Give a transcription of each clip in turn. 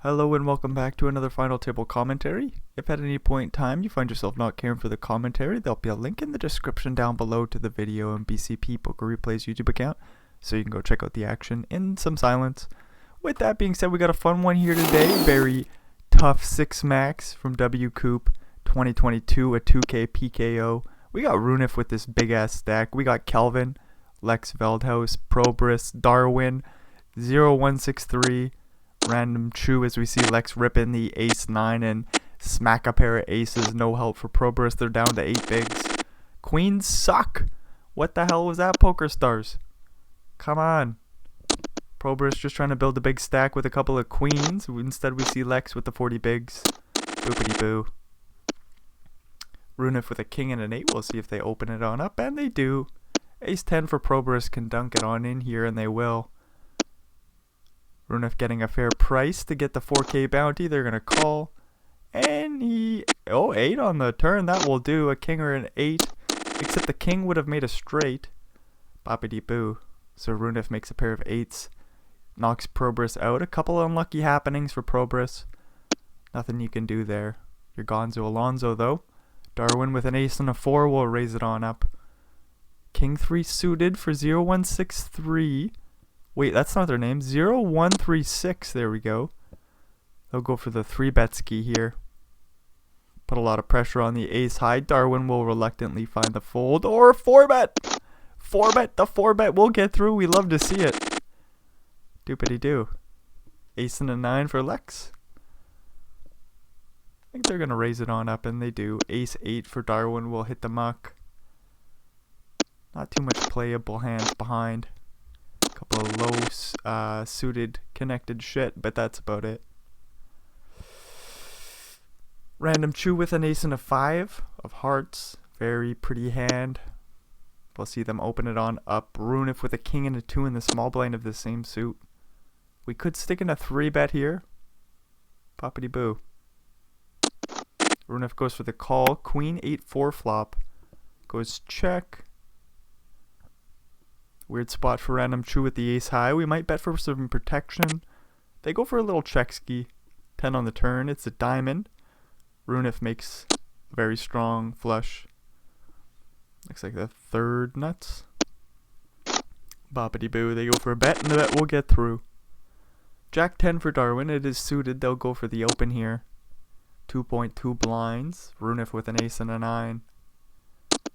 Hello and welcome back to another final table commentary. If at any point in time you find yourself not caring for the commentary, there'll be a link in the description down below to the video and BCP Poker Replays YouTube account, so you can go check out the action in some silence. With that being said, we got a fun one here today. Very tough 6 max from WCOOP 2022, a 2K PKO. We got Runif with this big ass stack. We got Kelvin, Lex Veldhouse, Probris, Darwin, 0163. Random Chew as we see Lex rip in the ace-9 and smack a pair of aces. No help for Probris. They're down to 8 bigs. Queens suck. What the hell was that, Poker Stars? Come on. Probris just trying to build a big stack with a couple of queens. Instead we see Lex with the 40 bigs. Boopity boo. Runif with a king and an 8. We'll see if they open it on up, and they do. Ace-10 for Probris can dunk it on in here, and they will. Runif getting a fair price to get the 4K bounty. They're going to call. And he... Oh, 8 on the turn. That will do. A king or an 8. Except the king would have made a straight. Boppity boo. So Runif makes a pair of 8s. Knocks Probris out. A couple unlucky happenings for Probris. Nothing you can do there. Your Gonzo Alonzo, though. Darwin with an ace and a 4 will raise it on up. King 3 suited for 0163. Wait, that's not their name. 0136. There we go. They'll go for the 3-bet ski here. Put a lot of pressure on the ace high. Darwin will reluctantly find the fold. Or 4-bet. 4-bet. The 4-bet will get through. We love to see it. Doopity doo. Ace and a 9 for Lex. I think they're going to raise it on up, and they do. Ace 8 for Darwin will hit the muck. Not too much playable hands behind. Couple of low suited connected shit, but that's about it. Random Chew with an ace and a 5 of hearts. Very pretty hand. We'll see them open it on up. Runif with a king and a 2 in the small blind of the same suit. We could stick in a 3-bet here. Poppity boo. Runif goes for the call. Queen 8-4 flop. Goes check. Weird spot for Random Chew with the ace high. We might bet for some protection. They go for a little check ski. 10 on the turn. It's a diamond. Runif makes a very strong flush. Looks like the 3rd nuts. Boppity boo. They go for a bet, and the bet will get through. Jack 10 for Darwin. It is suited. They'll go for the open here. 2.2 blinds. Runif with an ace and a 9.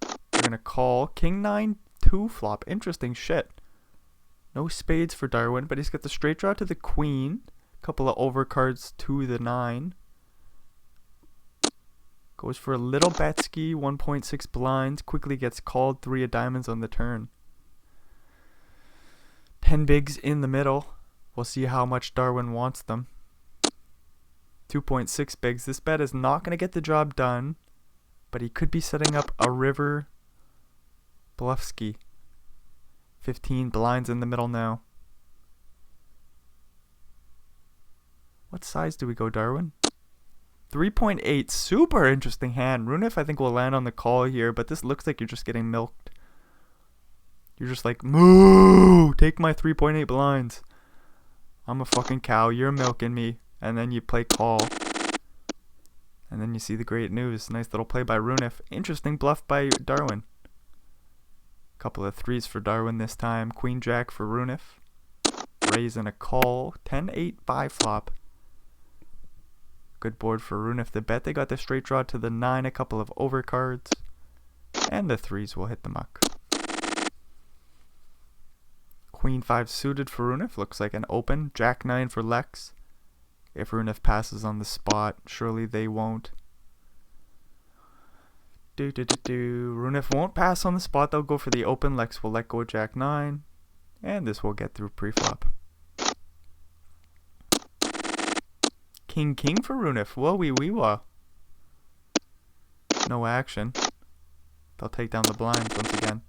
They're going to call. King 9. 2 flop. Interesting shit. No spades for Darwin, but he's got the straight draw to the queen. Couple of overcards to the 9. Goes for a little bet ski. 1.6 blinds. Quickly gets called. 3 of diamonds on the turn. 10 bigs in the middle. We'll see how much Darwin wants them. 2.6 bigs. This bet is not going to get the job done, but he could be setting up a river Bluffski. 15 blinds in the middle now. What size do we go, Darwin? 3.8. Super interesting hand. Runif, I think, will land on the call here, but this looks like you're just getting milked. You're just like, moo! Take my 3.8 blinds. I'm a fucking cow. You're milking me. And then you play call. And then you see the great news. Nice little play by Runif. Interesting bluff by Darwin. Couple of 3s for Darwin this time. Queen Jack for Runif. Raise and a call. 10-8 5 flop. Good board for Runif. The bet, they got the straight draw to the 9. A couple of overcards. And the 3s will hit the muck. Queen 5 suited for Runif. Looks like an open. Jack 9 for Lex. If Runif passes on the spot, surely they won't. Runif won't pass on the spot. They'll go for the open. Lex will let go of Jack 9. And this will get through pre-flop. King for Runif. Whoa wee wee wah. No action. They'll take down the blinds once again.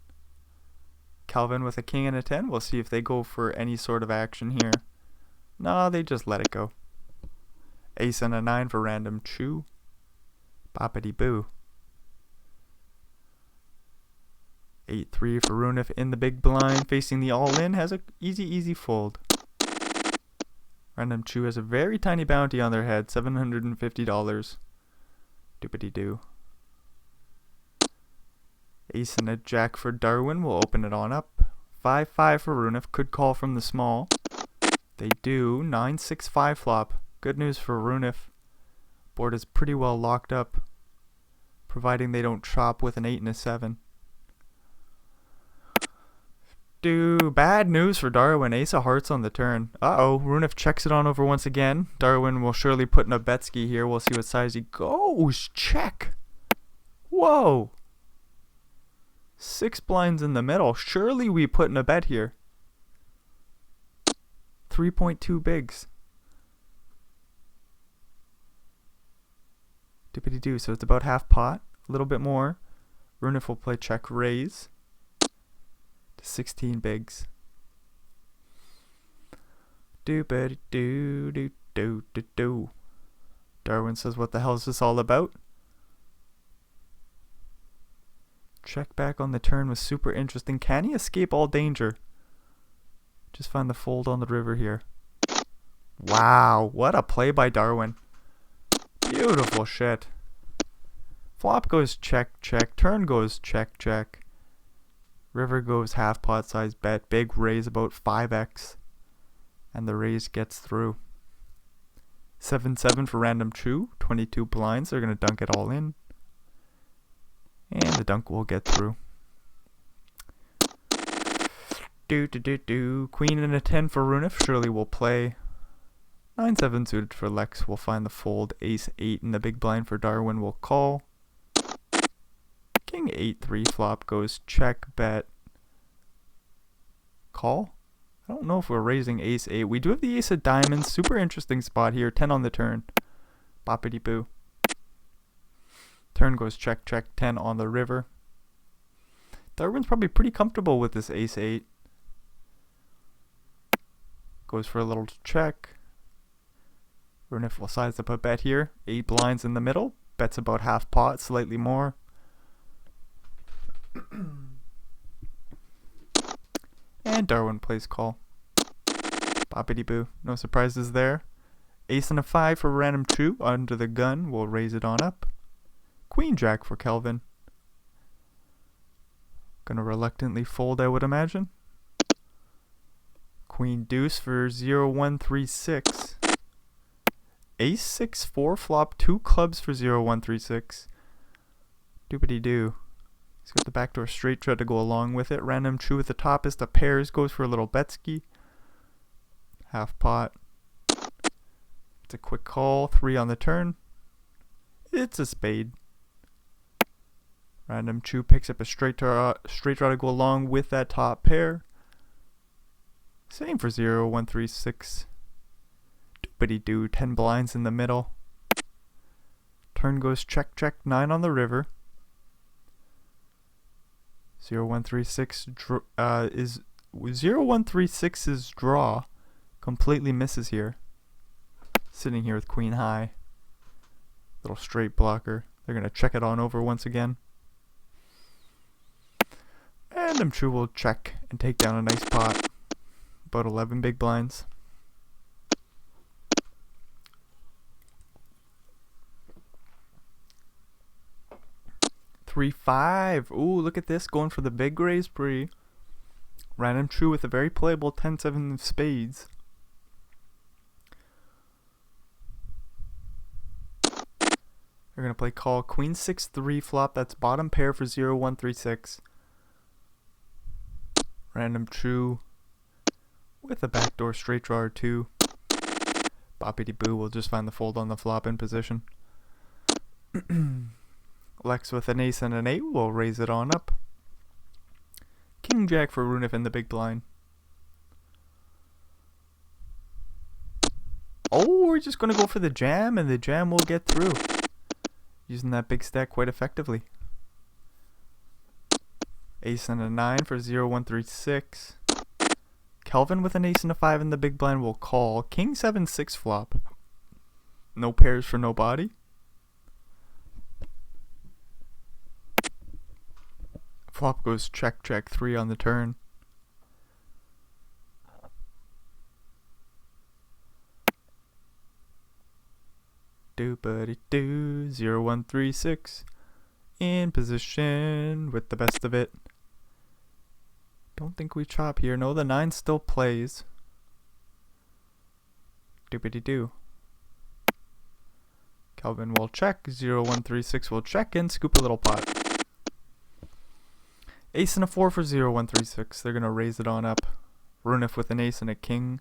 Kelvin with a king and a 10. We'll see if they go for any sort of action here. No, they just let it go. Ace and a 9 for Random Chew. Boppity boo. 8-3 for Runif in the big blind, facing the all-in, has a easy fold. Random Chew has a very tiny bounty on their head, $750. Doopity-doo. Ace and a jack for Darwin. We'll open it on up. 5-5 for Runif. Could call from the small. They do. 9-6-5 flop. Good news for Runif. Board is pretty well locked up, providing they don't chop with an 8 and a 7. Bad news for Darwin. Ace of hearts on the turn. Uh-oh. Runif checks it on over once again. Darwin will surely put in a betski here. We'll see what size he goes. Check. Whoa. 6 blinds in the middle. Surely we put in a bet here. 3.2 bigs. Dippity-doo. So it's about half pot. A little bit more. Runif will play check raise. 16 bigs. Doopity-doo-doo-doo-doo-doo. Darwin says, what the hell is this all about? Check back on the turn was super interesting. Can he escape all danger? Just find the fold on the river here. Wow, what a play by Darwin. Beautiful shit. Flop goes check, check. Turn goes check, check. River goes half pot size bet. Big raise about 5x. And the raise gets through. 7-7 for Random Chew. 22 blinds. They're going to dunk it all in. And the dunk will get through. Queen and a 10 for Runif. Surely will play. 9-7 suited for Lex. We'll find the fold. Ace 8 in the big blind for Darwin will call. King 8-3 flop goes check, bet, call. I don't know if we're raising ace 8. We do have the ace of diamonds. Super interesting spot here. 10 on the turn. Boppity boo. Turn goes check, check. 10 on the river. Darwin's probably pretty comfortable with this ace 8. Goes for a little check. Runif will size up a bet here. 8 blinds in the middle. Bets about half pot, slightly more. And Darwin plays call. Boppity boo. No surprises there. Ace and a 5 for Random Chew. Under the gun. We'll raise it on up. Queen jack for Kelvin. Gonna reluctantly fold, I would imagine. Queen deuce for 0-1-3-6. Ace 6-4 flop. 2 clubs for 0-1-3-6. Doopity doo. He's got the backdoor straight, try to go along with it. Random Chew with the toppest of pairs goes for a little betski. Half pot. It's a quick call. 3 on the turn. It's a spade. Random Chew picks up a straight draw to go along with that top pair. Same for 0-1-3-6. Doopity doo. 10 blinds in the middle. Turn goes check, check. 9 on the river. 0-1-3-6 is 0-1-3-6's draw completely misses here. Sitting here with queen high. Little straight blocker. They're going to check it on over once again. And I'm sure we'll check and take down a nice pot. About 11 big blinds. Three, 5. Ooh, look at this. Going for the big raise spree. Random Chew with a very playable 10-7 of spades. They're going to play call. Queen 6-3 flop. That's bottom pair for 0-1-3-6. Random Chew with a backdoor straight draw or 2. Boppity boo. We'll just find the fold on the flop in position. Lex with an ace and an 8 will raise it on up. King jack for Runif in the big blind. Oh, we're just going to go for the jam, and the jam will get through. Using that big stack quite effectively. Ace and a 9 for 0-1-3-6. Kelvin with an ace and a 5 in the big blind will call. King 7-6 flop. No pairs for no body. Flop goes check, check. 3 on the turn. Doop-a-dee-doo. 0-1-3-6. In position with the best of it. Don't think we chop here. No, the 9 still plays. Doop-a-dee-doo. Kelvin will check. 0-1-3-6 will check and scoop a little pot. Ace and a 4 for 0-1-3-6. They're going to raise it on up. Runif with an ace and a king.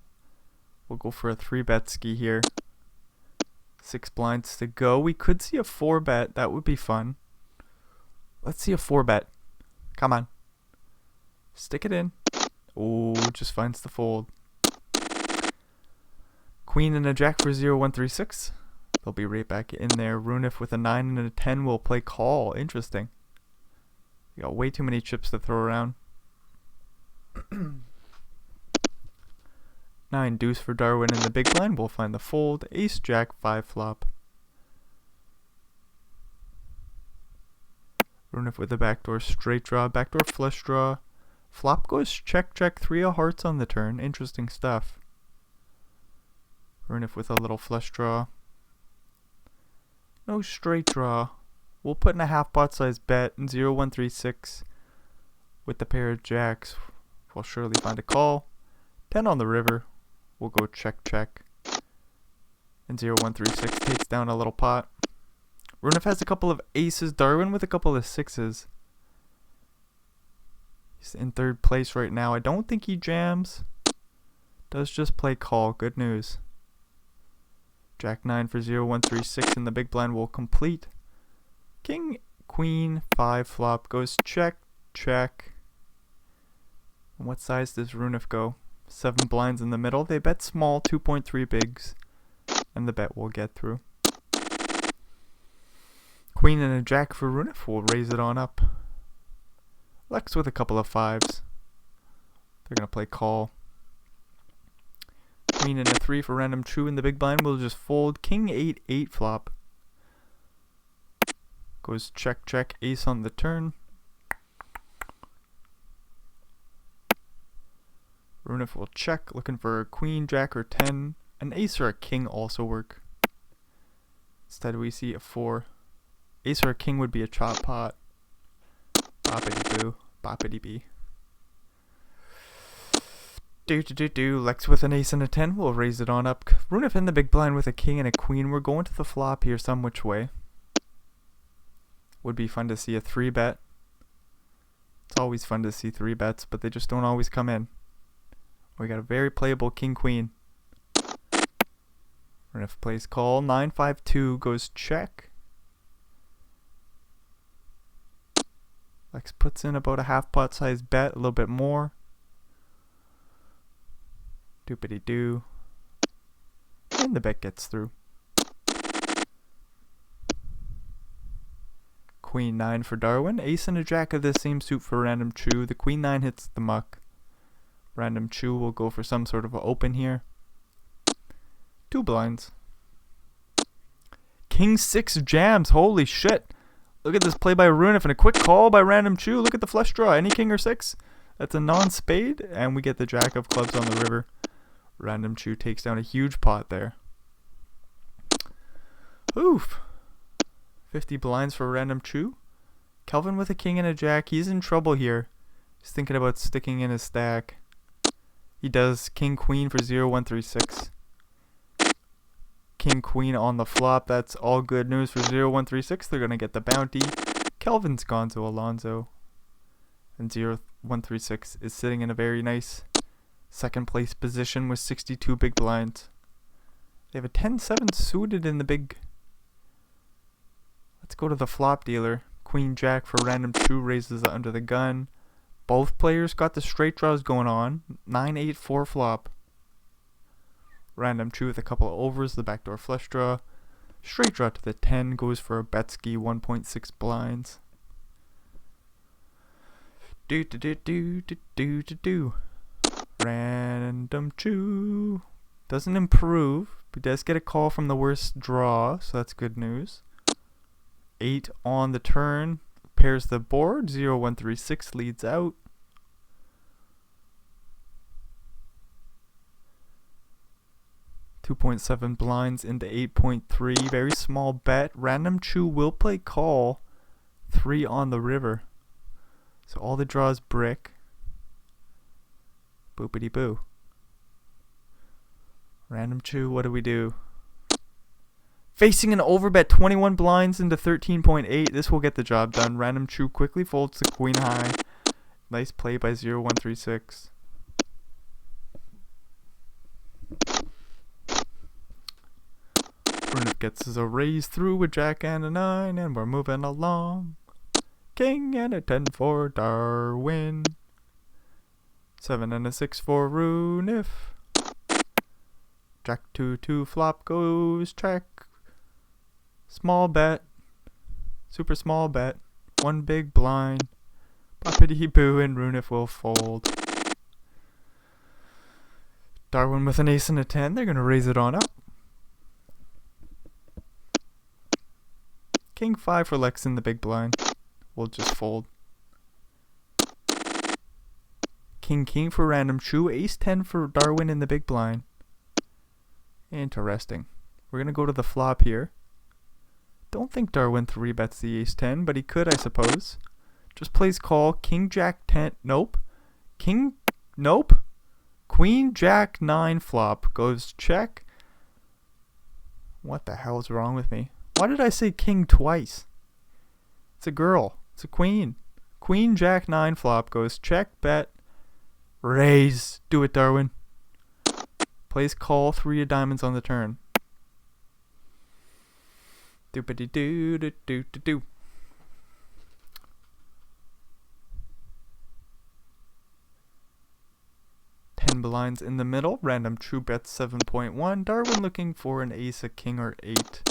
We'll go for a 3-bet ski here. 6 blinds to go. We could see a 4-bet. That would be fun. Let's see a 4-bet. Come on. Stick it in. Oh, just finds the fold. Queen and a jack for 0-1-3-6. They'll be right back in there. Runif with a 9 and a 10 will play call. Interesting. You got way too many chips to throw around. 9 deuce for Darwin in the big blind. We'll find the fold. Ace jack 5 flop. Runif with a backdoor straight draw. Backdoor flush draw. Flop goes check check. 3 of hearts on the turn. Interesting stuff. Runif with a little flush draw. No straight draw. We'll put in a half pot size bet in 0-1-3-6 with the pair of jacks. We'll surely find a call. 10 on the river. We'll go check check. And 0-1-3-6 takes down a little pot. Runif has a couple of aces. Darwin with a couple of 6s. He's in 3rd place right now. I don't think he jams. Does just play call. Good news. Jack 9 for 0-1-3-6 and the big blind will complete. King, queen, 5 flop goes check, check. And what size does Runif go? 7 blinds in the middle. They bet small, 2.3 bigs. And the bet will get through. Queen and a jack for Runif will raise it on up. Lex with a couple of 5s. They're going to play call. Queen and a 3 for random true in the big blind. We'll just fold. King 8, 8 flop. Goes check, check, ace on the turn. Runif will check, looking for a queen, jack, or 10. An ace or a king also work. Instead we see a 4. Ace or a king would be a chop pot. Boppity boo, boppity bee. Do. Lex with an ace and a 10. We'll raise it on up. Runif in the big blind with a king and a queen. We're going to the flop here some which way. Would be fun to see a 3-bet. It's always fun to see 3-bets, but they just don't always come in. We got a very playable king queen. Runif plays call. 9-5-2 goes check. Lex puts in about a half pot size bet, a little bit more. Doopity doo. And the bet gets through. Queen 9 for Darwin. Ace and a jack of the same suit for random chew. The queen 9 hits the muck. Random chew will go for some sort of a open here. 2 blinds. King 6 jams. Holy shit. Look at this play by Runif and a quick call by random chew. Look at the flush draw. Any king or 6. That's a non-spade. And we get the jack of clubs on the river. Random chew takes down a huge pot there. Oof. 50 blinds for random chew. Kelvin with a king and a jack. He's in trouble here. He's thinking about sticking in his stack. He does king queen for 0-1-3-6. King queen on the flop. That's all good news for 0-1-3-6. They're going to get the bounty. Kelvin's Gonzo Alonzo. And 0-1-3-6 is sitting in a very nice 2nd place position with 62 big blinds. They have a 10-7 suited in the big. Let's go to the flop dealer. Queen jack for random chew raises under the gun. Both players got the straight draws going on. 9-8-4 flop. Random chew with a couple of overs. The backdoor flush draw. Straight draw to the 10 goes for a bet ski 1.6 blinds. Do. Random chew. Doesn't improve. But does get a call from the worst draw. So that's good news. 8 on the turn. Pairs the board. 0-1-3-6 leads out. 2.7 blinds into 8.3. Very small bet. Random Chew will play call. 3 on the river. So all the draws brick. Boopity boo. Random Chew, what do we do? Facing an overbet, 21 blinds into 13.8. This will get the job done. Random Chew quickly folds to queen high. Nice play by 0136. Brunette gets us a raise through with jack and a 9, and we're moving along. King and a 10 for Darwin. 7 and a 6 for Runif. Jack 2-2 flop goes check. Small bet. Super small bet. 1 big blind. Boppity boo, and Runif will fold. Darwin with an ace and a 10. They're going to raise it on up. King 5 for Lex in the big blind. We'll just fold. King for Random Chew. Ace 10 for Darwin in the big blind. Interesting. We're going to go to the flop here. Don't think Darwin 3-bets the ace 10, but he could, I suppose. Just plays call. King Jack 10. Nope. Nope. Queen Jack 9 flop goes check. What the hell is wrong with me? Why did I say king twice? It's a girl. It's a queen. Queen Jack 9 flop goes check, bet, raise. Do it, Darwin. Plays call. 3 of diamonds on the turn. Doopity doo doo doo doo doo. Blinds in the middle. Random Chew bets 7.1. Darwin looking for an ace, a king, or 8.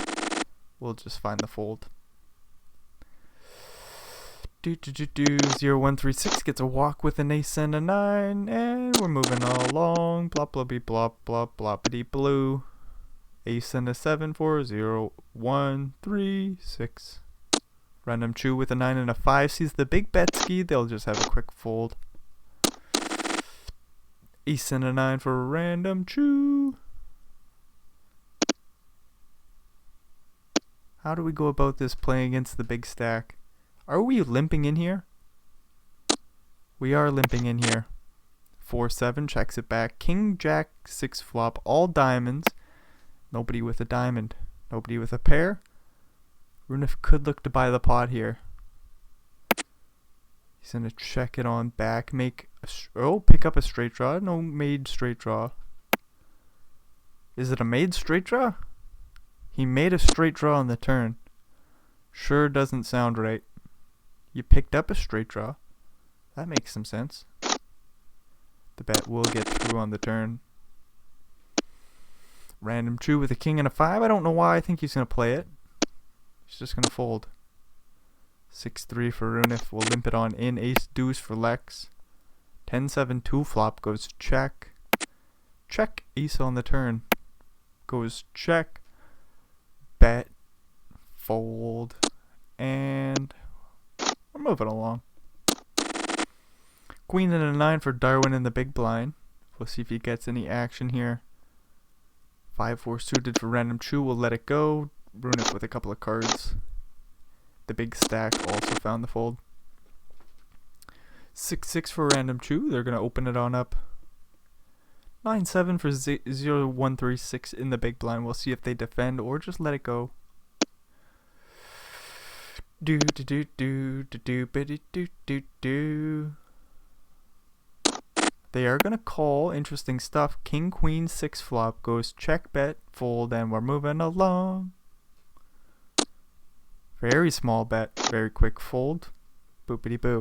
We'll just find the fold. 0136 gets a walk with an ace and a 9, and we're moving along. Blop blobby blop blop bloppity blue. Ace and a 7 for 0136. Random Chew with a 9 and a 5 sees the big bet ski. They'll just have a quick fold. Ace and a 9 for Random Chew. How do we go about this playing against the big stack? Are we limping in here? We are limping in here. 4-7 checks it back. King Jack 6 flop. All diamonds. Nobody with a diamond. Nobody with a pair. Runif could look to buy the pot here. He's going to check it on back. Pick up a straight draw. No made straight draw. Is it a made straight draw? He made a straight draw on the turn. Sure doesn't sound right. You picked up a straight draw. That makes some sense. The bet will get through on the turn. Random Chew with a king and a 5. I don't know why. I think he's going to play it. He's just going to fold. 6-3 for Runif. We'll limp it on in. Ace deuce for Lex. 10-7 2 flop goes check. Check. Ace on the turn. Goes check. Bet. Fold. And we're moving along. Queen and a 9 for Darwin in the big blind. We'll see if he gets any action here. 5-4 suited for Random Chew. We'll let it go. Runif with a couple of cards. The big stack also found the fold. 6-6 for Random Chew. They're going to open it on up. 9-7 for 0136 in the big blind. We'll see if they defend or just let it go. Do do do do do do do do do do. They are going to call. Interesting stuff. King Queen 6 flop goes check, bet, fold, and we're moving along. Very small bet. Very quick fold. Boopity boo.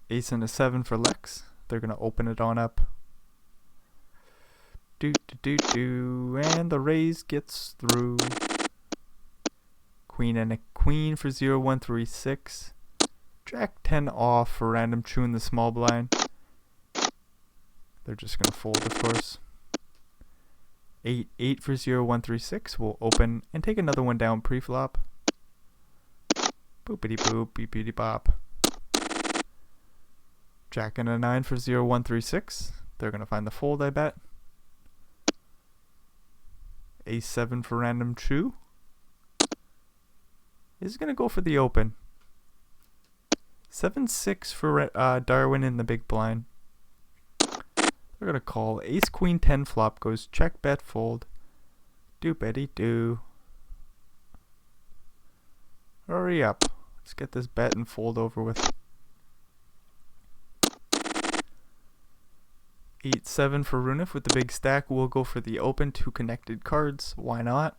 Ace and a 7 for Lex. They're going to open it on up. Do do do do. And the raise gets through. Queen and a queen for 0136. Jack 10 off for Random Chew in the small blind. They're just going to fold, of course. 8-8 for 0136. We'll open and take another one down pre-flop. Boopity boop, beepity bop. Jack and a 9 for 0136. They're going to find the fold, I bet. Ace-7 for random chew. Is going to go for the open. 7-6 for Darwin in the big blind. They're going to call. Ace-Queen 10 flop goes check, bet, fold. Do-betty-do. Hurry up. Let's get this bet and fold over with. 8-7 for Runif with the big stack. We'll go for the open. 2 connected cards. Why not?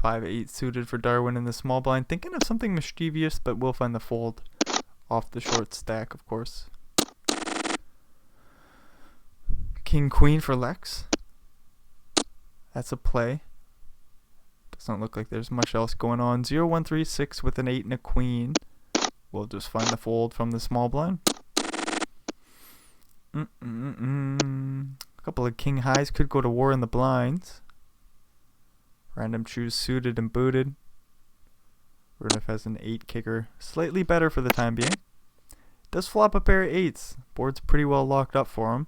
5-8 suited for Darwin in the small blind. Thinking of something mischievous, but we'll find the fold off the short stack, of course. King Queen for Lex. That's a play. Doesn't look like there's much else going on. 0-1-3-6 with an 8 and a queen. We'll just find the fold from the small blind. A couple of king highs could go to war in the blinds. Random choose suited and booted. Runif has an 8 kicker. Slightly better for the time being. Does flop a pair of 8s. Board's pretty well locked up for him.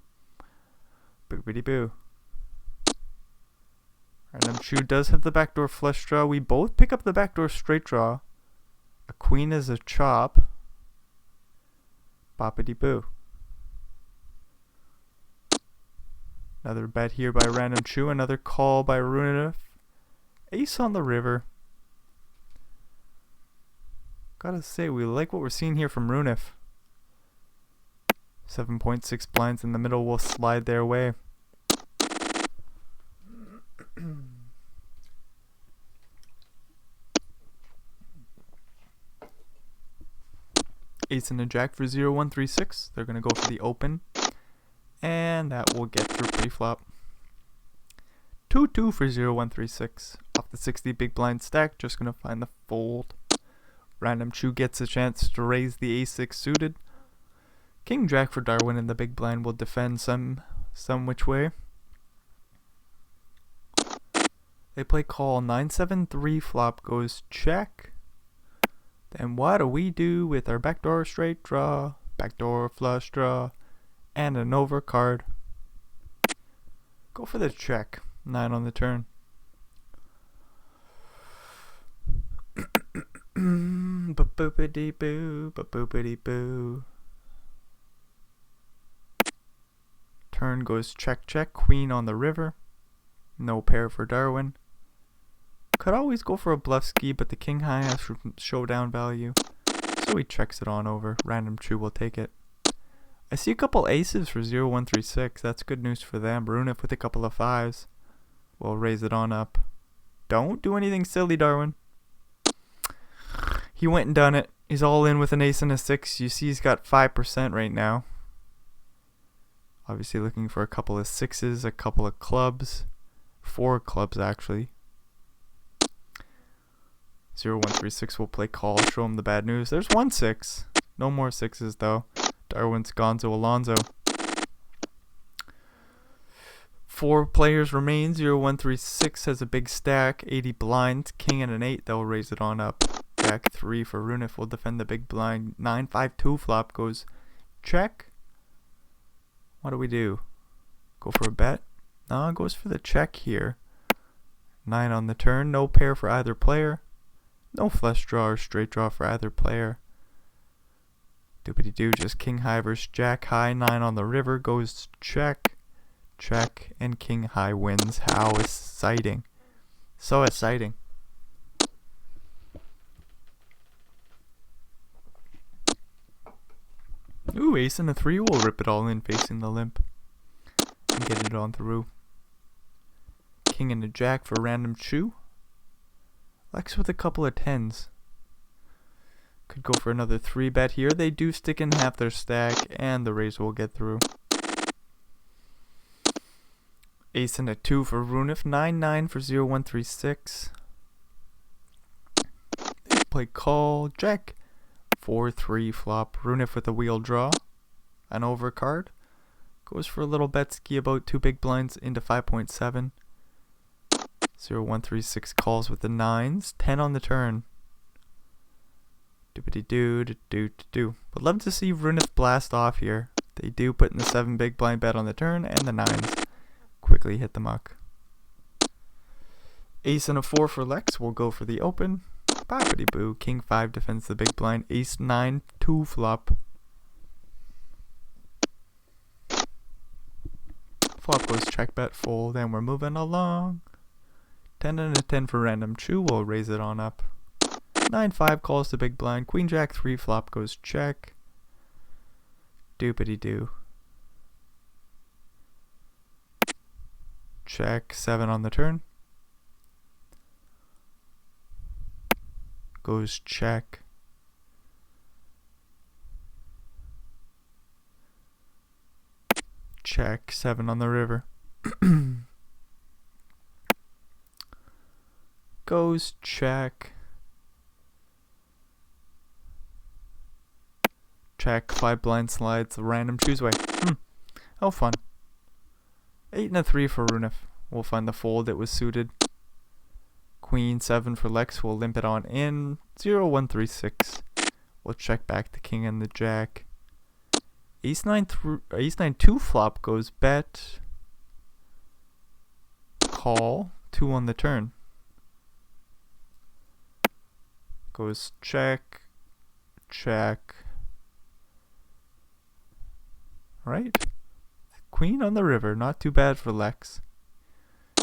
Boopity boo. Random chew does have the backdoor flush draw. We both pick up the backdoor straight draw. A queen is a chop. Boppity boo. Another bet here by Random Chew. Another call by Runif. Ace on the river. Gotta say, we like what we're seeing here from Runif. 7.6 blinds in the middle will slide their way. Ace and a jack for 0-1-3-6. They're gonna go for the open. And that will get through pre-flop. 2-2 for 0-1-3-6. Off the 60 big blind stack, just gonna find the fold. Random Chew gets a chance to raise the ace-6 suited. King Jack for Darwin in the big blind will defend some which way. They play call. 9-7-3 flop goes check. Then what do we do with our backdoor straight draw, backdoor flush draw, and an overcard? Go for the check. 9 on the turn. Ba-boopity boo, ba-boopity boo. Turn goes check check. Queen on the river. No pair for Darwin. Could always go for a bluff ski, but the king high has showdown value, so he checks it on over. Random Chew will take it. I see a couple aces for 0-1-3-6. That's good news for them. Runif with a couple of 5s. We'll raise it on up. Don't do anything silly, Darwin. He went and done it. He's all in with an ace and a 6. You see he's got 5% right now. Obviously looking for a couple of 6s, a couple of clubs. 4 clubs actually. 0-1-3-6 will play call. Show him the bad news. There's 1-6. No more 6s though. Darwin's Gonzo Alonzo. 4 players remain. 0-1-3-6 has a big stack. 80 blinds. King and an 8. They'll raise it on up. Jack 3 for Runif will defend the big blind. 9-5-2 flop goes check. What do we do? Go for a bet? No, it goes for the check here. 9 on the turn. No pair for either player. No flush draw or straight draw for either player. Doopity doo, just king high versus jack high. 9 on the river goes check, check, and king high wins. How exciting. So exciting. Ooh, ace and a 3 will rip it all in facing the limp. And get it on through. King and a jack for Random Chew. Lex with a couple of 10s. Could go for another 3 bet here. They do stick in half their stack, and the raise will get through. Ace and a 2 for Runif. 9-9 for 0-1-3-6. They play call. Jack. 4-3 flop. Runif with a wheel draw. An overcard. Goes for a little bet ski about 2 big blinds into 5.7. 0-1-3-6 calls with the 9s. 10 on the turn. Doopity doo doo doo doo. Would love to see Runif blast off here. They do put in the 7 big blind bet on the turn, and the 9s quickly hit the muck. Ace and a 4 for Lex. We'll go for the open. Boppity boo. King 5 defends the big blind. Ace 9, 2 flop. Flop goes check, bet, fold, and we're moving along. 10 and a 10 for random chew. We'll raise it on up. 9-5 calls the big blind. Queen jack 3 flop goes check. Doopity doo. Check. 7 on the turn. Goes check. Check. 7 on the river. Goes check. Check. 5 blind slides. Random choose way. How fun. 8 and a 3 for Runef. We'll find the fold that was suited. Queen 7 for Lex. We'll limp it on in. 0, 1, 3, 6. We'll check back the king and the jack. Ace 9 2 flop goes bet. Call. 2 on the turn. Goes check. Check. Right? Queen on the river. Not too bad for Lex.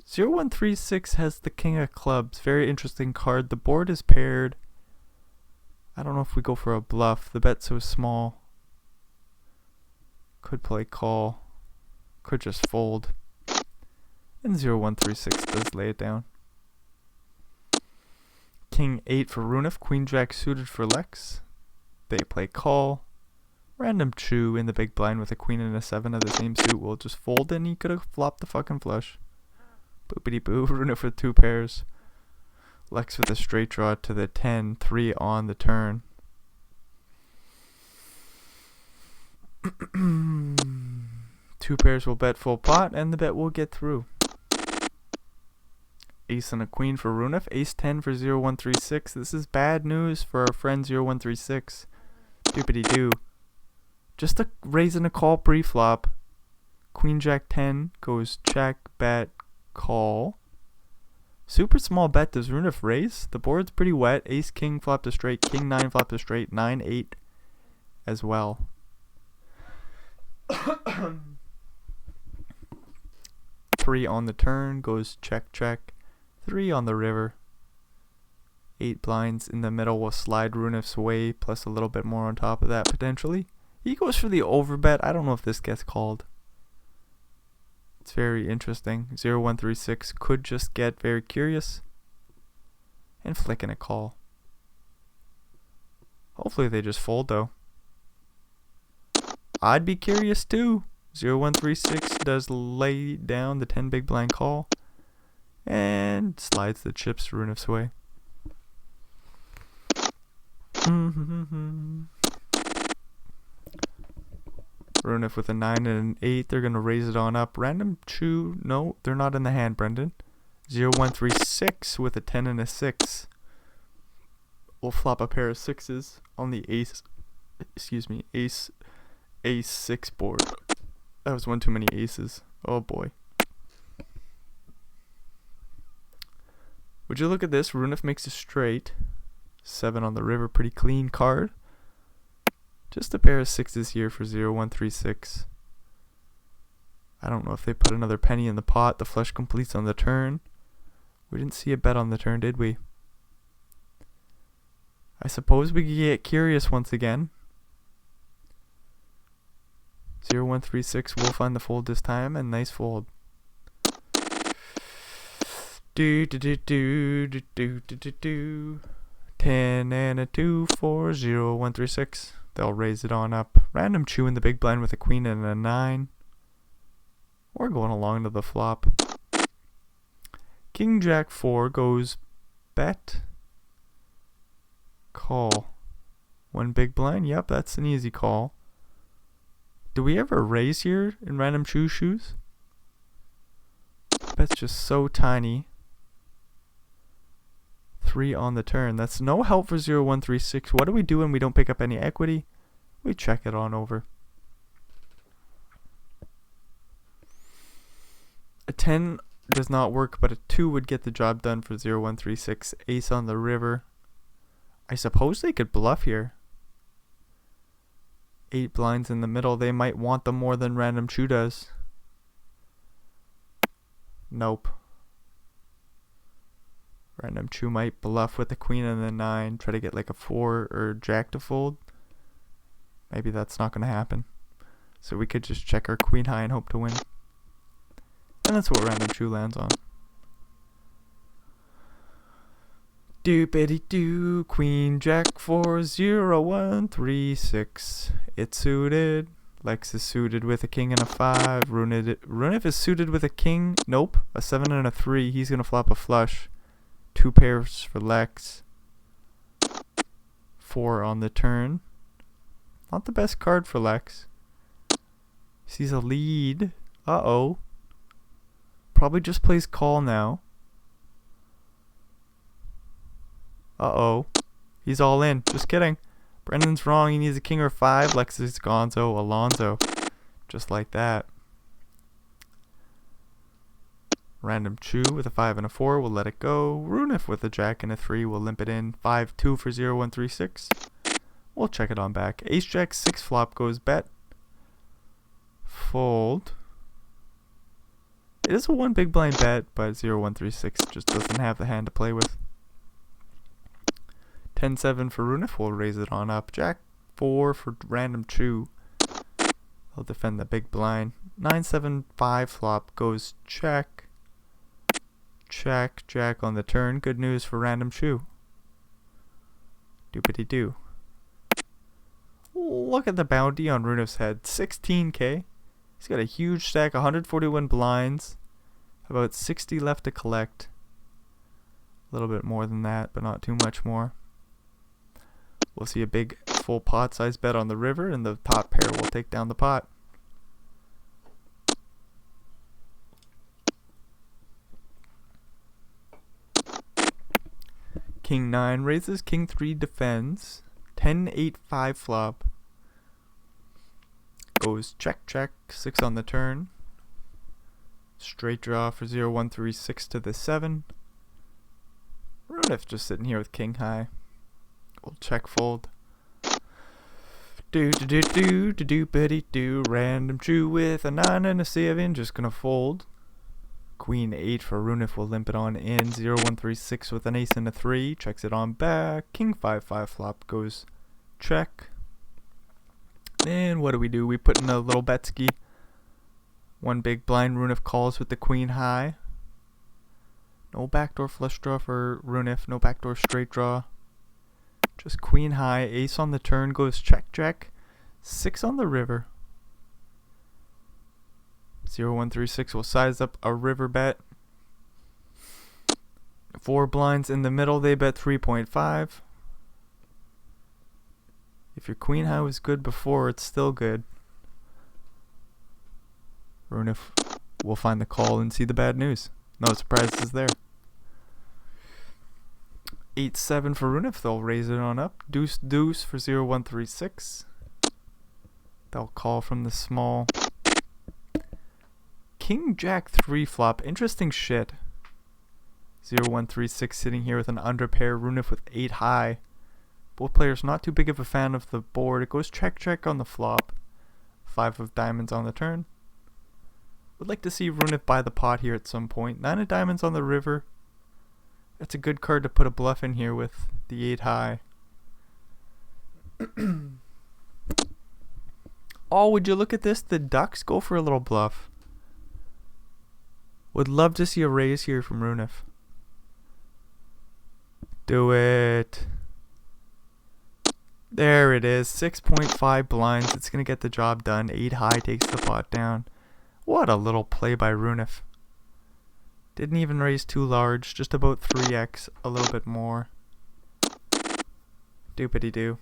0, 1, 3, 6 has the king of clubs. Very interesting card. The board is paired. I don't know if we go for a bluff. The bet's so small. Could play call. Could just fold. And 0, 1, 3, 6 does lay it down. King 8 for Runef. Queen jack suited for Lex. They play call. Random chew in the big blind with a queen and a 7 of the same suit. We'll just fold, and he could have flopped the fucking flush. Boopity boo. Runef with 2 pairs. Lex with a straight draw to the 10. 3 on the turn. Two pairs will bet full pot, and the bet will get through. Ace and a queen for Runef. Ace 10 for 0, 1, 3, 6. This is bad news for our friend 0, 1, 3, 6. Doopity doo. Just a raise and a call pre-flop. Queen jack 10 goes check, bet, call. Super small bet. Does Runef raise? The board's pretty wet. Ace king flop to straight. King 9 flop to straight. 9 8 as well. 3 on the turn goes check check. 3 on the river. 8 blinds in the middle will slide Runef's way, plus a little bit more on top of that potentially. He goes for the overbet. I don't know if this gets called. It's very interesting. 0, 1, 3, 6 could just get very curious and flick in a call. Hopefully they just fold though. I'd be curious too. 0, 1, 3, 6 does lay down the 10 big blind call and slides the chips Runef's way. Runef with a 9 and an 8. They're going to raise it on up. Random chew. No, they're not in the hand, Brendan. 0, 1, 3, 6 with a 10 and a 6. We'll flop a pair of 6s on the ace. Ace 6 board. That was one too many aces. Oh boy. Would you look at this? Runef makes a straight. 7 on the river. Pretty clean card. Just a pair of 6s here for 0, 1, 3, 6. I don't know if they put another penny in the pot. The flush completes on the turn. We didn't see a bet on the turn, did we? I suppose we could get curious once again. 0, 1, 3, 6 will find the fold this time, and nice fold. 10 and a 2 for 0, 1, 3, 6. They'll raise it on up. Random chew in the big blind with a queen and a 9. We're going along to the flop. King jack 4 goes bet. Call. 1 big blind. Yep, that's an easy call. Do we ever raise here in random chew shoes? Bet's just so tiny. 3 on the turn. That's no help for 0, 1, 3, 6. What do we do when we don't pick up any equity? We check it on over. A 10 does not work, but a 2 would get the job done for 0136. Ace on the river. I suppose they could bluff here. 8 blinds in the middle. They might want them more than Random Chew does. Nope. Random Chew might bluff with the queen and the 9. Try to get like a 4 or jack to fold. Maybe that's not going to happen. So we could just check our queen high and hope to win. And that's what Random Chew lands on. Doopity doo, queen jack 4 0 1 3 6. It's suited. Lex is suited with a king and a 5. Runif is suited with a king. Nope. A 7 and a 3. He's going to flop a flush. 2 pairs for Lex. 4 on the turn. Not the best card for Lex. Sees a lead. Uh-oh. Probably just plays call now. Uh-oh. He's all in. Just kidding. Brendan's wrong. He needs a king or 5. Lex is gonzo. Alonzo. Just like that. Random Chew with a 5 and a 4. We'll let it go. Runif with a jack and a 3. We'll limp it in. 5-2 for 0136. We'll check it on back. Ace jack 6 flop goes bet. Fold. It is a 1 big blind bet, but 0136 just doesn't have the hand to play with. 10-7 for Runif. We'll raise it on up. Jack 4 for Random Chew. He'll defend the big blind. 9-7-5 flop goes check. Check. Jack on the turn. Good news for Random Chew. Doopity doo. Look at the bounty on Runif's head. 16k. He's got a huge stack. 141 blinds. About 60 left to collect. A little bit more than that, but not too much more. We'll see a big full pot size bet on the river, and the top pair will take down the pot. King 9 raises, King 3 defends. 10-8-5 flop. Goes check check. 6 on the turn. Straight draw for 0136 to the 7. Runif just sitting here with king high. We'll check fold. Do. Random Chew with a 9 and a 7. Just gonna fold. Queen 8 for Runif. Will limp it on in. 0136 with an ace and a 3. Checks it on back. King 5-5 flop goes check. And what do? We put in a little betski. 1 big blind. Runif calls with the queen high. No backdoor flush draw for Runif. No backdoor straight draw. Just queen high. Ace on the turn goes check check. 6 on the river. 0136 will size up a river bet. 4 blinds in the middle. They bet 3.5. If your queen high was good before, it's still good. Runif will find the call and see the bad news. No surprises there. 8-7 for Runif. They'll raise it on up. Deuce deuce for 0136. They'll call from the small. King Jack 3 flop. Interesting shit. 0136 sitting here with an underpair. Runif with 8 high. Both players not too big of a fan of the board. It goes check check on the flop. 5 of diamonds on the turn. Would like to see Runif buy the pot here at some point. 9 of diamonds on the river. That's a good card to put a bluff in here with the 8 high. Oh, would you look at this? The ducks go for a little bluff. Would love to see a raise here from Runif. Do it. There it is. 6.5 blinds. It's going to get the job done. 8 high takes the pot down. What a little play by Runif. Didn't even raise too large. Just about 3x. A little bit more. Doopity doo.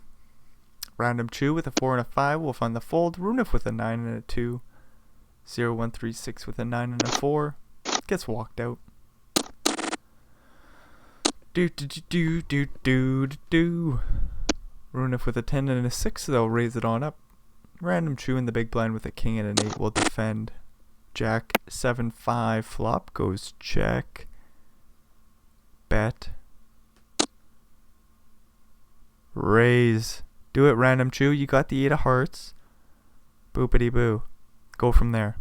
Random Chew with a 4 and a 5. We'll find the fold. Runif with a 9 and a 2. 0136 with a 9 and a 4. Gets walked out. Do. Runif with a 10 and a 6. They'll raise it on up. Random Chew in the big blind with a king and an 8 will defend. Jack 7-5 flop goes check. Bet. Raise. Do it, Random Chew. You got the 8 of hearts. Boopity boo. Go from there.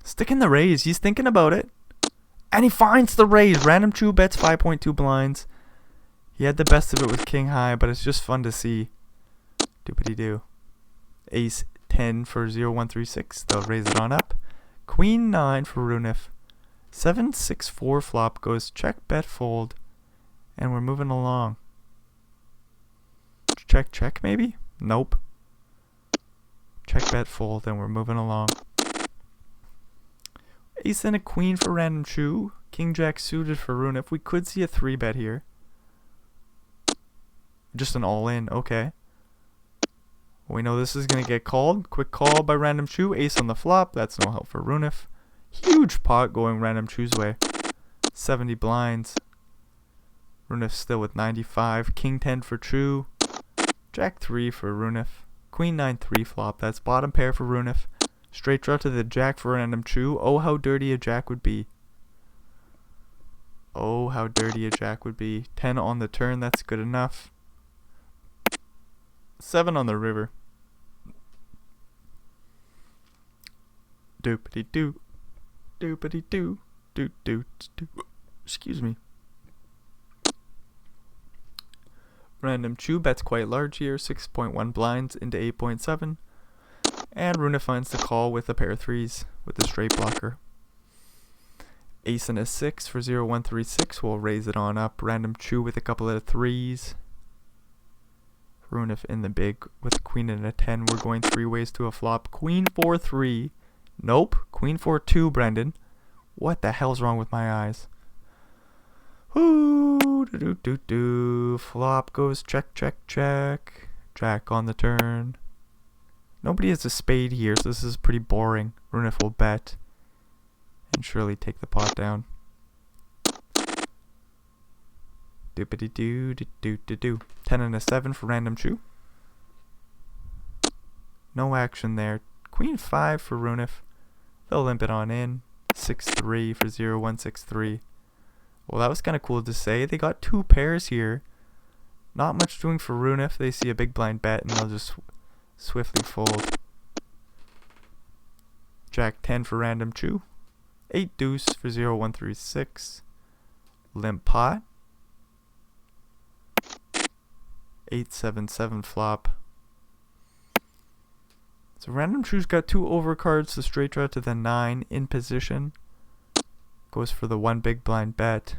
Stick in the raise. He's thinking about it. And he finds the raise. Random Chew bets 5.2 blinds. He had the best of it with king high, but it's just fun to see. Doopity doo. Ace 10 for 0136. They'll raise it on up. Queen 9 for Runif. 7-6-4 flop goes check, bet, fold. And we're moving along. Check, check maybe? Nope. Check, bet, fold, and we're moving along. Ace and a queen for Random Chew. King jack suited for Runif. We could see a 3-bet here. Just an all-in, okay. We know this is going to get called. Quick call by Random Chew. Ace on the flop. That's no help for Runif. Huge pot going Random Chew's way. 70 blinds. Runif still with 95. King 10 for Chew. Jack 3 for Runif. Queen 9-3 flop. That's bottom pair for Runif. Straight draw to the jack for Random Chew. Oh, how dirty a jack would be. Oh, how dirty a jack would be. 10 on the turn. That's good enough. 7 on the river. Doopity doo. Doopity doo. Doo doo doo. Excuse me. Random Chew bets quite large here. 6.1 blinds into 8.7. And Runa finds the call with a pair of 3s with the straight blocker. Ace and a 6 for 0136. We'll raise it on up. Random Chew with a couple of 3s. Runif in the big with a queen and a 10. We're going 3 ways to a flop. Queen 4-3. Nope. Queen 4-2, Brendan. What the hell's wrong with my eyes? Ooh, do do do do. Flop goes check, check, check. Jack on the turn. Nobody has a spade here, so this is pretty boring. Runif will bet and surely take the pot down. Doopity doo doo doo doo doo. 10 and a 7 for Random Chew. No action there. Queen 5 for Runif. They'll limp it on in. 6-3 for 0163. Well, that was kind of cool to say. They got 2 pairs here. Not much doing for Runif. They see a big blind bet and they'll just swiftly fold. Jack 10 for Random Chew. 8 deuce for 0136. Limp pot. 8-7-7 flop. So Random Chew's got 2 overcards, the straight draw to the 9 in position. Goes for the 1 big blind bet.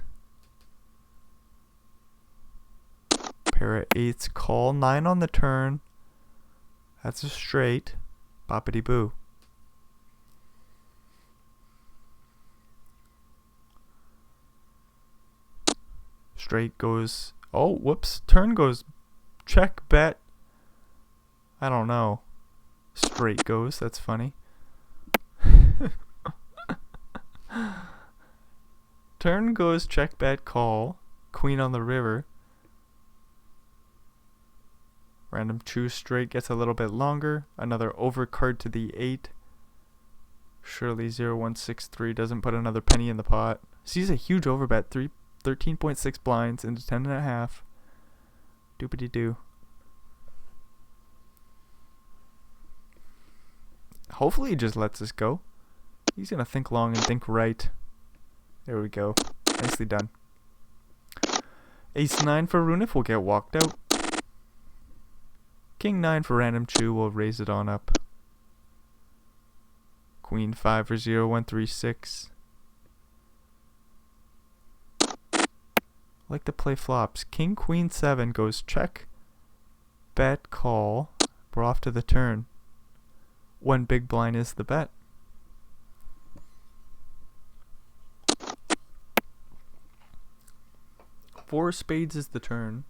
Pair of 8s call. 9 on the turn. That's a straight. Boppity boo. Straight goes. Oh, whoops. Turn goes check, bet. I don't know. Straight goes. That's funny. Turn goes check, bet, call. Queen on the river. Random Chew straight gets a little bit longer. Another overcard to the 8. Surely 0163 doesn't put another penny in the pot. Sees a huge overbet. 13.6 blinds into 10.5. Doopity doo. Hopefully he just lets us go. He's gonna think long and think right. There we go. Nicely done. Ace 9 for Runif will get walked out. King 9 for Random Chew will raise it on up. Queen 5 for 0136. Like to play flops. King Queen 7 goes check, bet, call. We're off to the turn. 1 big blind is the bet. Four spades is the turn.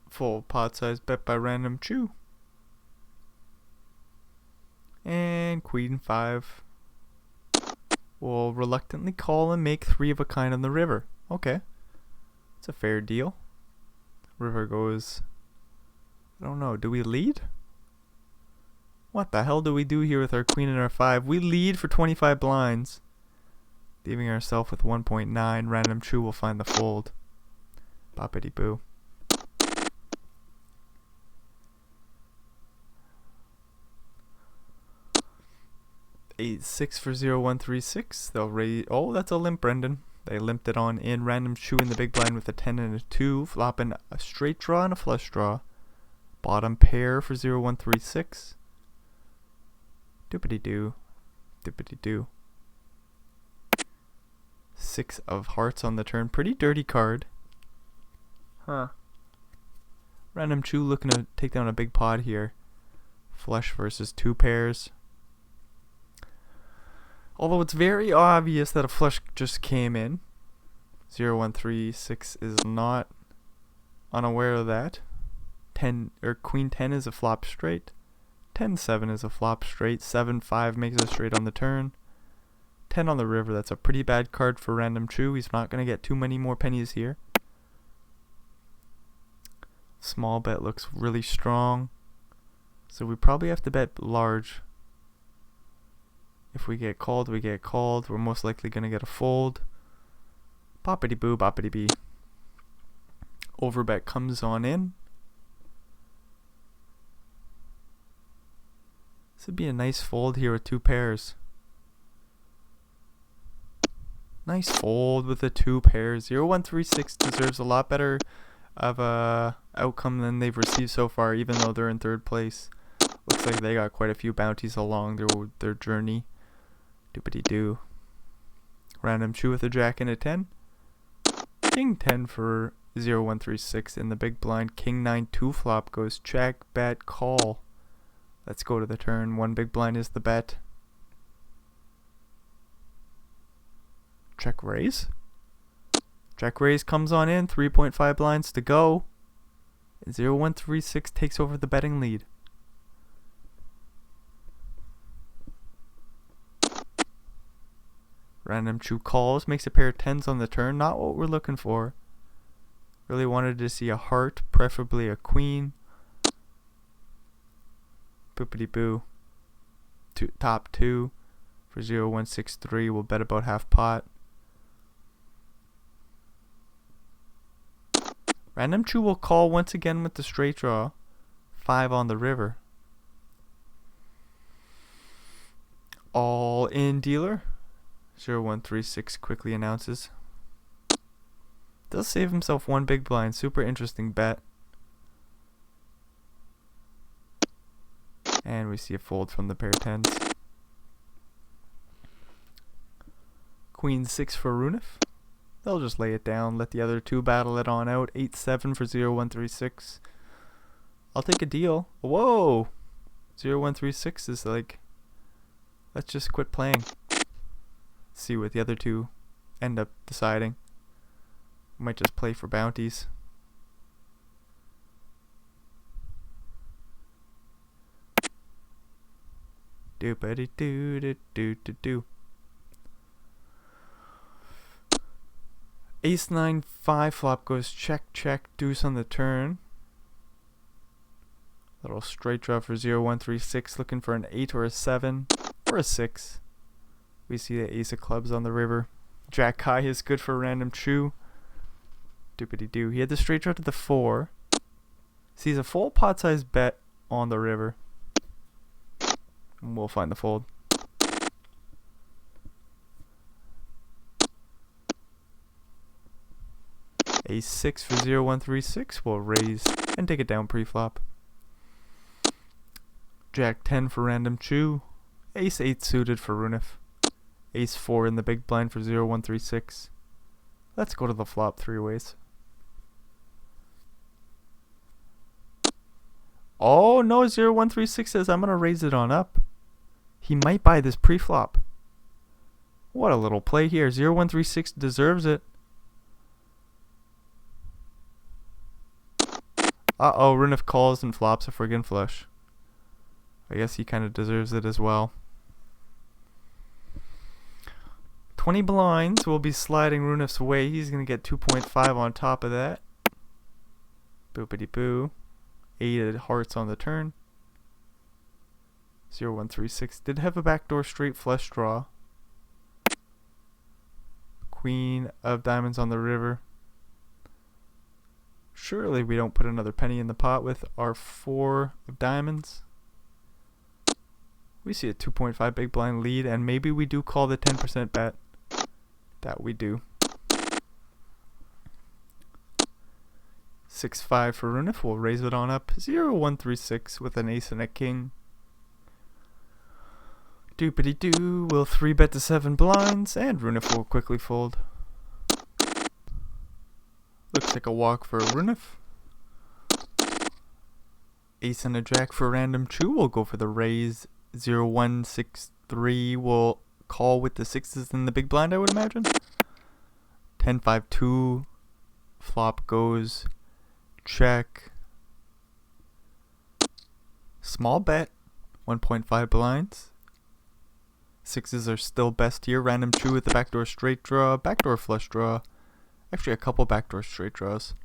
Full pot size bet by Random Chew. And Queen 5. will reluctantly call and make 3 of a kind on the river. Okay. It's a fair deal. River goes... I don't know. Do we lead? What the hell do we do here with our queen and our 5? We lead for 25 blinds. Leaving ourselves with 1.9. Random Chew will find the fold. Boppity boo. 8-6 for 0136. They'll raise... Oh, that's a limp, Brendan. They limped it on in. Random Chew in the big blind with a 10 and a 2. Flopping a straight draw and a flush draw. Bottom pair for 0136. Doopity doo. Doopity doo. 6 of hearts on the turn. Pretty dirty card. Huh. Random Chew looking to take down a big pot here. Flush versus 2 pairs. Although it's very obvious that a flush just came in. 0136 is not unaware of that. 10 or Queen 10 is a flop straight. 10-7 is a flop straight. 7-5 makes a straight on the turn. 10 on the river. That's a pretty bad card for Random Chew. He's not going to get too many more pennies here. Small bet looks really strong. So we probably have to bet large. If we get called, we get called. We're most likely going to get a fold. Boppity boo, boppity bee. Overbet comes on in. This would be a nice fold here with 2 pairs. Nice fold with the 2 pairs. 0136 deserves a lot better of a outcome than they've received so far, even though they're in 3rd place. Looks like they got quite a few bounties along their journey. Doopity doo. Random Chew with a jack and a 10. King 10 for 0136 in the big blind. King 9 2 flop goes check, bet, call. Let's go to the turn. 1 big blind is the bet. Check raise. Check raise comes on in. 3.5 blinds to go. 0136 takes over the betting lead. Random Chew calls, makes a pair of 10s on the turn. Not what we're looking for. Really wanted to see a heart, preferably a queen. Boopity boo. Top 2 for 0163. We'll bet about half pot. Random Chew will call once again with the straight draw. 5 on the river. All in dealer. 0136 quickly announces. Does save himself 1 big blind. Super interesting bet. And we see a fold from the pair 10s. Queen 6 for Runif. They'll just lay it down. Let the other 2 battle it on out. 8-7 for 0136. I'll take a deal. Whoa! 0136 is like... Let's just quit playing. See what the other 2 end up deciding. Might just play for bounties. Doopity doo doo doo doo doo. Ace 9 5 flop goes check check deuce on the turn. Little straight draw for 0136, looking for an 8 or a 7 or a 6. We see the ace of clubs on the river. Jack high is good for Random Chew. Doopity doo. He had the straight draw to the 4. Sees a full pot size bet on the river. And we'll find the fold. Ace 6 for 0136. We'll raise and take it down pre-flop. Jack 10 for Random Chew. Ace 8 suited for Runif. Ace 4 in the big blind for 0136. Let's go to the flop 3 ways. Oh no, 0136 says I'm going to raise it on up. He might buy this pre-flop. What a little play here. 0136 deserves it. Uh-oh, Runif calls and flops a friggin' flush. I guess he kind of deserves it as well. 20 blinds will be sliding Runif's way. He's going to get 2.5 on top of that. Boopity boo. 8 hearts on the turn. 0, 1, 3, 6. Did have a backdoor straight flush draw. Queen of diamonds on the river. Surely we don't put another penny in the pot with our 4 of diamonds. We see a 2.5 big blind lead, and maybe we do call the 10% bet. That we do. 6-5 for Runif. We'll raise it on up. 0, 1, 3, 6 with an ace and a king. Doopity doo. We'll 3-bet to 7 blinds, and Runif will quickly fold. Looks like a walk for Runif. Ace and a jack for random chew. We'll go for the raise. 0, 1, 6, 3. We'll call with the 6s in the big blind, I would imagine. 10, 5, 2. Flop goes. Check. Small bet. 1.5 blinds. 6s are still best here. Random chew with the backdoor straight draw. Backdoor flush draw. Actually, a couple backdoor straight draws.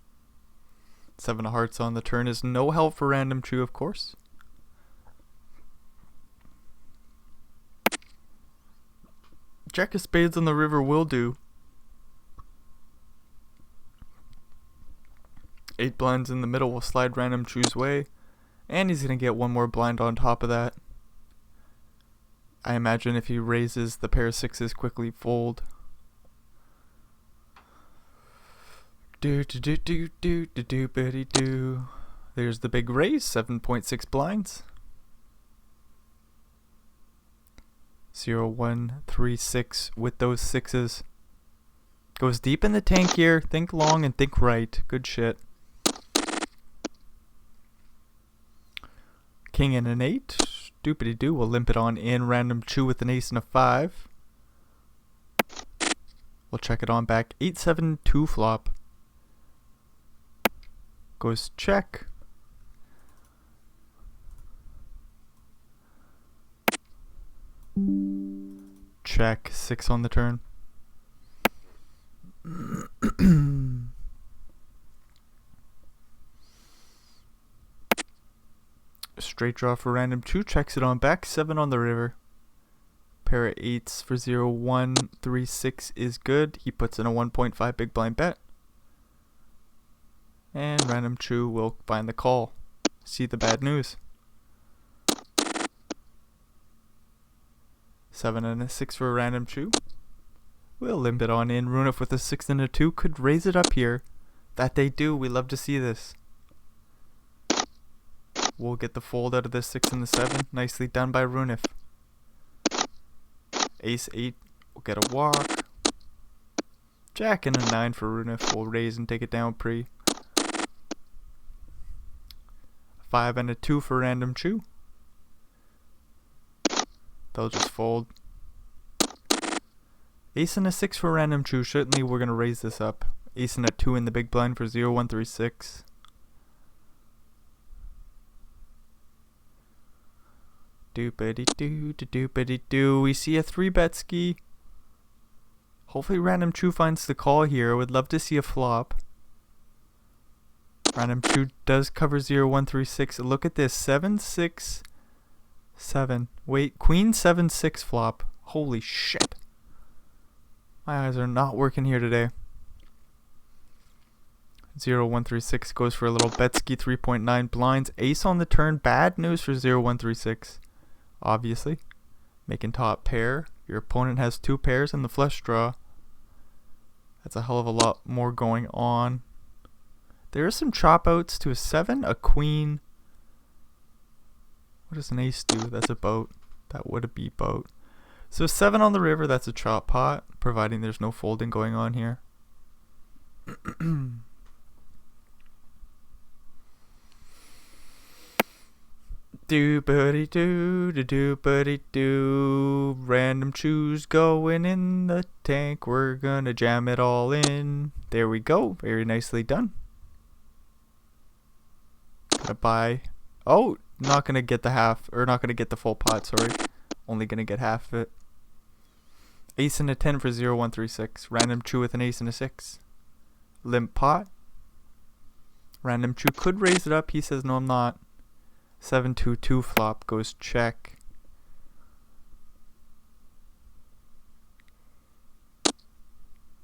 7 of hearts on the turn is no help for random chew, of course. Jack of spades on the river will do. 8 blinds in the middle will slide random chew's way. And he's going to get 1 more blind on top of that. I imagine if he raises, the pair of 6s quickly fold. There's the big raise, 7.6 blinds. 0, 1, 3, 6 with those 6s. Goes deep in the tank here. Think long and think right. Good shit. King and an 8. Doopity doo. We'll limp it on in. Random chew with an ace and a 5. We'll check it on back. 8, 7, 2 flop. Goes check. Check. 6 on the turn. Straight draw for random chew. Checks it on back. 7 on the river. Pair of 8s for 0, 1, 3, 6 is good. He puts in a 1.5 big blind bet. And random chew will find the call. See the bad news. 7 and a 6 for a random chew. We'll limp it on in. Runif with a 6 and a 2 could raise it up here. That they do. We love to see this. We'll get the fold out of this 6 and the 7. Nicely done by Runif. Ace 8 will get a walk. Jack and a 9 for Runif. We'll raise and take it down pre. 5 and a 2 for random chew. They'll just fold. Ace and a 6 for random chew. Certainly we're going to raise this up. Ace and a 2 in the big blind for 0, 1, 3, 6. Doopity doo, doopity doo. We see a 3-bet ski. Hopefully random chew finds the call here. I would love to see a flop. Random chew does cover 0, 1, 3, 6. Look at this. 7, 6, 7. Wait, queen 7, 6 flop. Holy shit. My eyes are not working here today. 0, 1, 3, 6 goes for a little Betsky 3.9 blinds. Ace on the turn. Bad news for 0, 1, 3, 6. Obviously. Making top pair. Your opponent has 2 pairs in the flush draw. That's a hell of a lot more going on. There are some chop outs to a 7, a queen. What does an ace do? That's a boat. That would be boat. So 7 on the river, that's a chop pot, providing there's no folding going on here. Doopity doo, doopity doo. Random chews going in the tank. We're gonna jam it all in. There we go. Very nicely done. Gonna buy. Oh, not gonna get the half, or not gonna get the full pot, sorry. Only gonna get half of it. Ace and a 10 for 0136. Random chew with an ace and a 6. Limp pot. Random chew could raise it up. He says, no, I'm not. 7-2-2 flop goes check.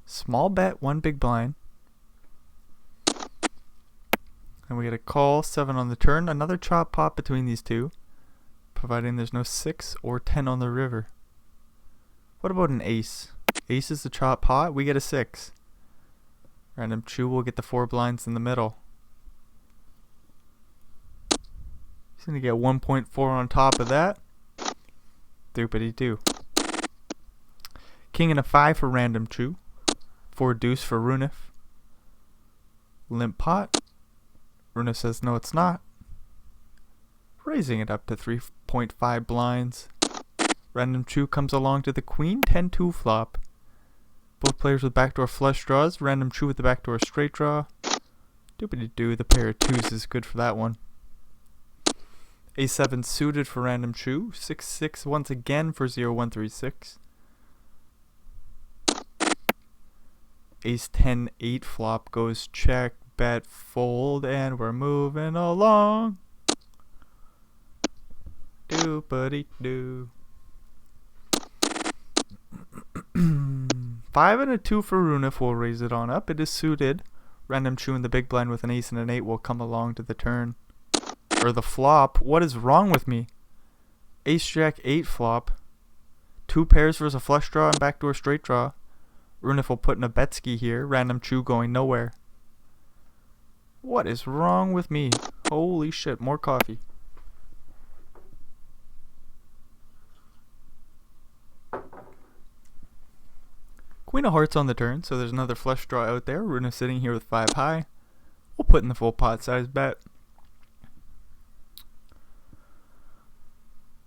Small bet, 1 big blind. And we get a call, 7 on the turn. Another chop pot between these two, providing there's no 6 or 10 on the river. What about an ace? Ace is the chop pot. We get a 6. Random chew will get the 4 blinds in the middle. He's going to get 1.4 on top of that. Doopity-doo. King and a 5 for random chew. 4 deuce for Runif. Limp pot. Runif says no, it's not. Raising it up to 3.5 blinds. Random chew comes along to the queen. 10-2 flop. Both players with backdoor flush draws. Random chew with the backdoor straight draw. Doopity-doo. The pair of 2s is good for that one. A7 suited for random chew. 6-6 once again for 0136. Ace 10 8 flop goes check, bet, fold, and we're moving along. Doopity-doo. 5 and a 2 for Runif will raise it on up. It is suited. Random chew in the big blind with an ace and an 8 will come along to the turn. Or the flop. What is wrong with me? Ace jack 8 flop. 2 pairs versus a flush draw and backdoor straight draw. Runif will put in a betski here. Random chew going nowhere. What is wrong with me? Holy shit, more coffee. Queen of hearts on the turn, so there's another flush draw out there. Runif sitting here with 5 high. We'll put in the full pot size bet.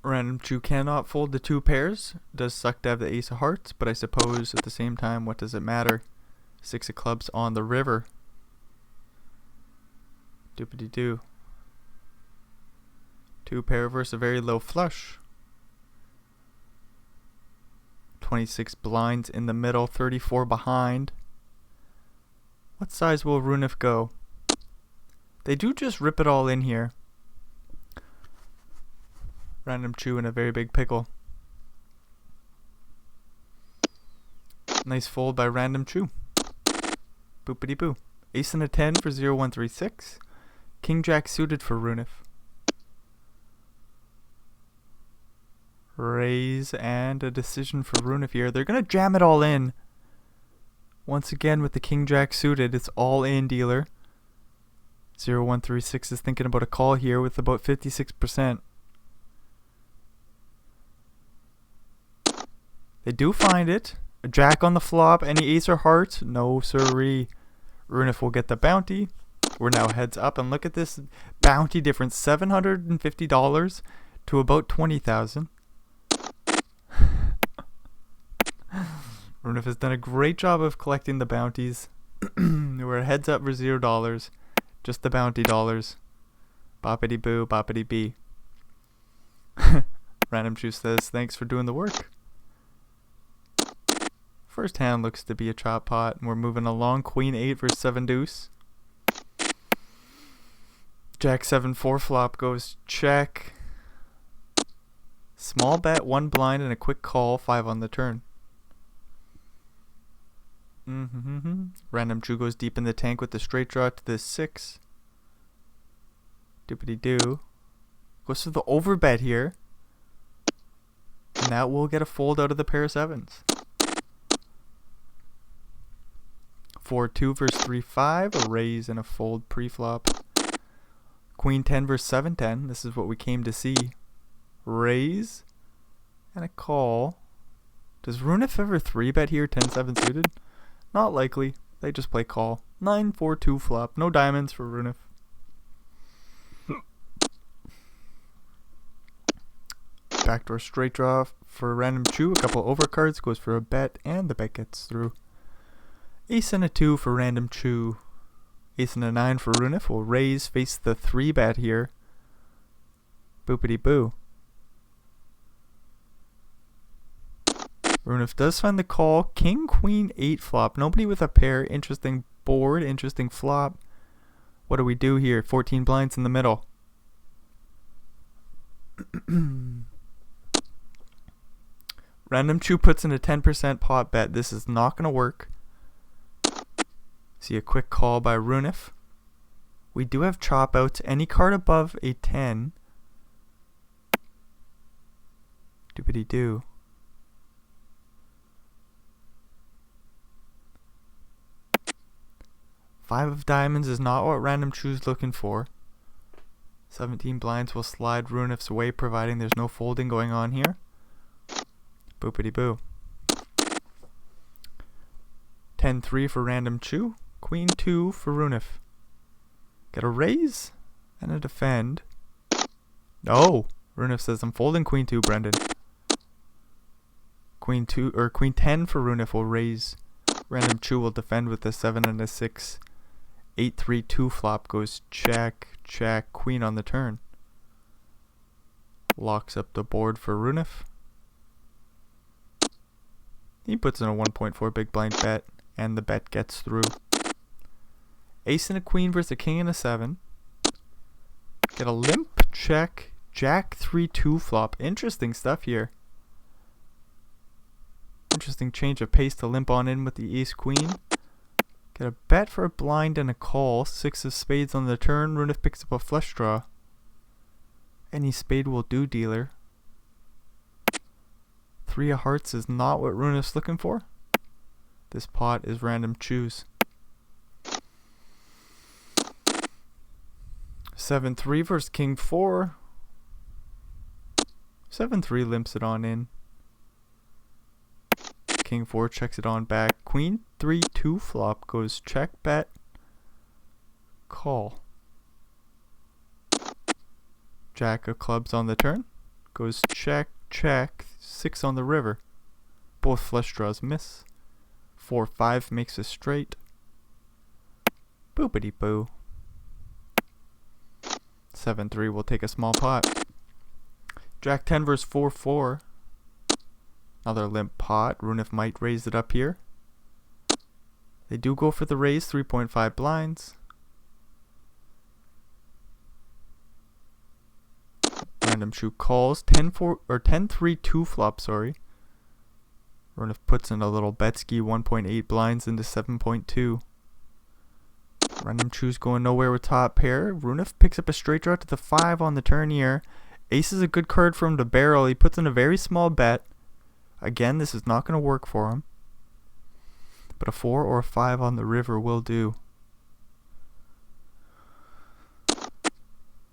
Random chew cannot fold the 2 pairs. Does suck to have the ace of hearts, but I suppose at the same time, what does it matter? 6 of clubs on the river. Doopity-doo. 2 pair versus a very low flush. 26 blinds in the middle, 34 behind. What size will Runif go? They do just rip it all in here. Random chew in a very big pickle. Nice fold by random chew. Boopity boo. Ace and a 10 for 0136. King jack suited for Runif. Raise and a decision for Runif here. They're going to jam it all in. Once again with the king jack suited. It's all in, dealer. 0136 is thinking about a call here with about 56%. They do find it. A jack on the flop. Any ace or heart? No siree. Runif will get the bounty. We're now heads up, and look at this bounty difference. $750 to about $20,000. Runif has done a great job of collecting the bounties. We're heads up for $0. Just the bounty dollars. Boppity boo, boppity bee. Random chew says, thanks for doing the work. First hand looks to be a chop pot, and we're moving along. Queen 8 versus 7 deuce. Jack 7 4 flop goes check. Small bet, 1 blind, and a quick call, 5 on the turn. Random chew goes deep in the tank with the straight draw to the 6. Doopity doo. Goes to the overbet here. And that will get a fold out of the pair of 7s. 4-2 versus 3-5, a raise and a fold pre-flop. Queen 10 versus 7-10, this is what we came to see. Raise and a call. Does Runif ever 3-bet here, 10-7 suited? Not likely, they just play call. 9-4-2 flop, no diamonds for Runif. Backdoor straight draw for random chew, a couple overcards, goes for a bet, and the bet gets through. Ace and a 2 for random chew. Ace and a 9 for Runif. Will raise, face the 3-bet here. Boopity boo. Runef does find the call. King, queen, 8 flop. Nobody with a pair. Interesting board. Interesting flop. What do we do here? 14 blinds in the middle. Random Chew puts in a 10% pot bet. This is not going to work. See a quick call by Runef. We do have chop outs. Any card above a 10. Doobity do. Five of diamonds is not what Random Chew's looking for. 17 blinds will slide Runef's way, providing there's no folding going on here. Boopity boo. 10-3 for Random Chew. Queen 2 for Runef. Get a raise and a defend. No! Runef says I'm folding Queen 2, Brendan. Queen 2 or Queen 10 for Runef will raise. Random Chew will defend with a 7 and a 6. 8-3-2 flop goes check, check, queen on the turn. Locks up the board for Runef. He puts in a 1.4 big blind bet, and the bet gets through. Ace and a queen versus a king and a 7. Get a limp, check, jack 3-2 flop. Interesting stuff here. Interesting change of pace to limp on in with the ace queen. Get a bet for a blind and a call. 6 of spades on the turn. Runef picks up a flush draw. Any spade will do, dealer. 3 of hearts is not what Runef's looking for. This pot is Random Chew's. 7-3 versus king 4. 7-3 limps it on in. King 4 checks it on back. Queen 3-2 flop goes check, bet, call. Jack of clubs on the turn goes check, check. 6 on the river. Both flush draws miss. 4-5 makes a straight. Boopity boo. 7-3 will take a small pot. Jack 10 versus 4-4. Another limp pot. Runef might raise it up here. They do go for the raise. 3.5 blinds. Random Chew calls. 10-4 or 10-3-2 flop. Sorry. Runef puts in a little bet ski. 1.8 blinds into 7.2. Random Chew's going nowhere with top pair. Runef picks up a straight draw to the 5 on the turn here. Ace is a good card for him to barrel. He puts in a very small bet. Again, this is not going to work for him. But a 4 or a 5 on the river will do.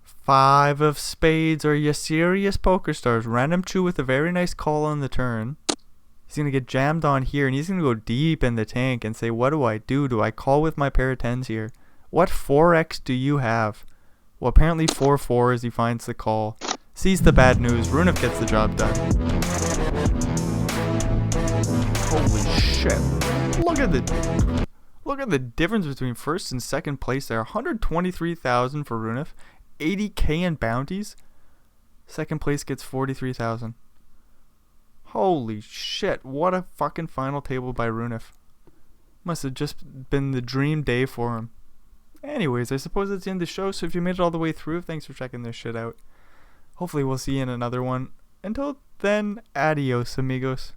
5 of spades. Are you serious, Poker Stars? Random Chew with a very nice call on the turn. He's going to get jammed on here, and he's going to go deep in the tank and say, what do I do? Do I call with my pair of 10s here? What 4x do you have? Well, apparently 4-4 as he finds the call. Sees the bad news. Runef gets the job done. Holy shit. Look at the difference between first and second place there. 123,000 for Runef. 80k in bounties. Second place gets 43,000. Holy shit. What a fucking final table by Runef. Must have just been the dream day for him. Anyways, I suppose that's the end of the show. So if you made it all the way through, thanks for checking this shit out. Hopefully we'll see you in another one. Until then, adios, amigos.